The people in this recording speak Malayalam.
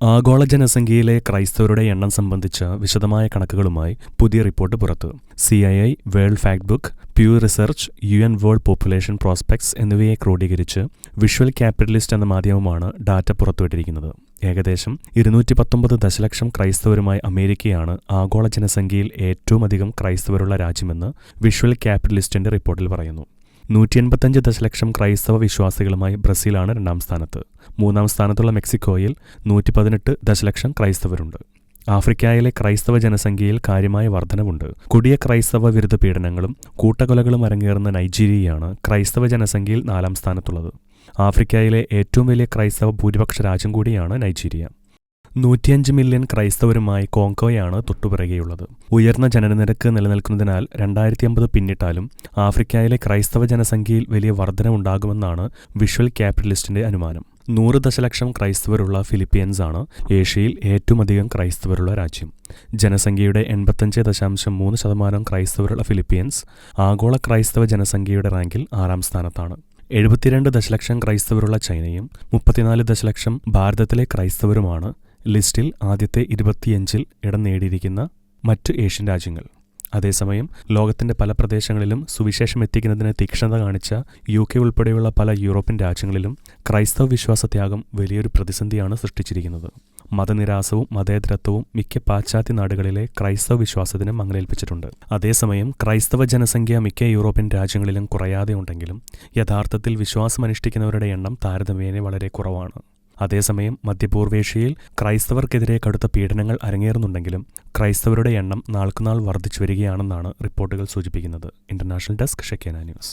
ആഗോള ജനസംഖ്യയിലെ ക്രൈസ്തവരുടെ എണ്ണം സംബന്ധിച്ച വിശദമായ കണക്കുകളുമായി പുതിയ റിപ്പോർട്ട് പുറത്തു. CIA, world factbook, Pew research, UN world population prospects എന്നിവയെ ക്രോഡീകരിച്ച് വിഷ്വൽ ക്യാപിറ്റലിസ്റ്റ് എന്ന മാധ്യമമാണ് ഡാറ്റ പുറത്തുവിട്ടിരിക്കുന്നത്. ഏകദേശം 219 ദശലക്ഷം ക്രൈസ്തവരുമായി അമേരിക്കയാണ് ആഗോള ജനസംഖ്യയിൽ ഏറ്റവുമധികം ക്രൈസ്തവരുള്ള രാജ്യമെന്ന് വിഷ്വൽ ക്യാപിറ്റലിസ്റ്റിന്റെ റിപ്പോർട്ടിൽ പറയുന്നു. 185 ദശലക്ഷം ക്രൈസ്തവ വിശ്വാസികളുമായി ബ്രസീലാണ് രണ്ടാം സ്ഥാനത്ത്. മൂന്നാം സ്ഥാനത്തുള്ള മെക്സിക്കോയിൽ 118 ദശലക്ഷം ക്രൈസ്തവരുണ്ട്. ആഫ്രിക്കയിലെ ക്രൈസ്തവ ജനസംഖ്യയിൽ കാര്യമായ വർധനവുണ്ട്. കൊടിയ ക്രൈസ്തവ വിരുദ്ധ പീഡനങ്ങളും കൂട്ടക്കൊലകളും അരങ്ങേറുന്ന നൈജീരിയയാണ് ക്രൈസ്തവ ജനസംഖ്യയിൽ 4ാം സ്ഥാനത്തുള്ളത്. ആഫ്രിക്കയിലെ ഏറ്റവും വലിയ ക്രൈസ്തവ ഭൂരിപക്ഷ രാജ്യം കൂടിയാണ് നൈജീരിയ. 105 മില്യൺ ക്രൈസ്തവരുമായി കോങ്കോയാണ് തൊട്ടുപിറകെയുള്ളത്. ഉയർന്ന ജനനനിരക്ക് നിലനിൽക്കുന്നതിനാൽ 2050 പിന്നിട്ടാലും ആഫ്രിക്കയിലെ ക്രൈസ്തവ ജനസംഖ്യയിൽ വലിയ വർധനവുണ്ടാകുമെന്നാണ് വിഷ്വൽ ക്യാപിറ്റലിസ്റ്റിന്റെ അനുമാനം. 100 ദശലക്ഷം ക്രൈസ്തവരുള്ള ഫിലിപ്പീൻസ് ആണ് ഏഷ്യയിൽ ഏറ്റവുമധികം ക്രൈസ്തവരുള്ള രാജ്യം. ജനസംഖ്യയുടെ 85.3% ക്രൈസ്തവരുള്ള ഫിലിപ്പീൻസ് ആഗോള ക്രൈസ്തവ ജനസംഖ്യയുടെ റാങ്കിൽ 6ാം സ്ഥാനത്താണ്. 72 ദശലക്ഷം ക്രൈസ്തവരുള്ള ചൈനയും 34 ദശലക്ഷം ഭാരതത്തിലെ ക്രൈസ്തവരുമാണ് ലിസ്റ്റിൽ ആദ്യത്തെ 25-ൽ ഇടം നേടിയിരിക്കുന്ന മറ്റ് ഏഷ്യൻ രാജ്യങ്ങൾ. അതേസമയം ലോകത്തിന്റെ പല പ്രദേശങ്ങളിലും സുവിശേഷം എത്തിക്കുന്നതിന് തീക്ഷ്ണത കാണിച്ച UK ഉൾപ്പെടെയുള്ള പല യൂറോപ്യൻ രാജ്യങ്ങളിലും ക്രൈസ്തവ വിശ്വാസത്യാഗം വലിയൊരു പ്രതിസന്ധിയാണ് സൃഷ്ടിച്ചിരിക്കുന്നത്. മതനിരാസവും മതേതരത്വവും മിക്ക പാശ്ചാത്യ നാടുകളിലെ ക്രൈസ്തവ വിശ്വാസത്തിന് മങ്ങലേൽപ്പിച്ചിട്ടുണ്ട്. അതേസമയം ക്രൈസ്തവ ജനസംഖ്യ മിക്ക യൂറോപ്യൻ രാജ്യങ്ങളിലും കുറയാതെ ഉണ്ടെങ്കിലും യഥാർത്ഥത്തിൽ വിശ്വാസമനുഷ്ഠിക്കുന്നവരുടെ എണ്ണം താരതമ്യേന വളരെ കുറവാണ്. അതേസമയം മധ്യപൂർവേഷ്യയിൽ ക്രൈസ്തവർക്കെതിരെ കടുത്ത പീഡനങ്ങൾ അരങ്ങേറുന്നുണ്ടെങ്കിലും ക്രൈസ്തവരുടെ എണ്ണം നാൾക്കുനാൾ വർദ്ധിച്ചു വരികയാണെന്നാണ് റിപ്പോർട്ടുകൾ സൂചിപ്പിക്കുന്നത്. International desk, Shekinah news.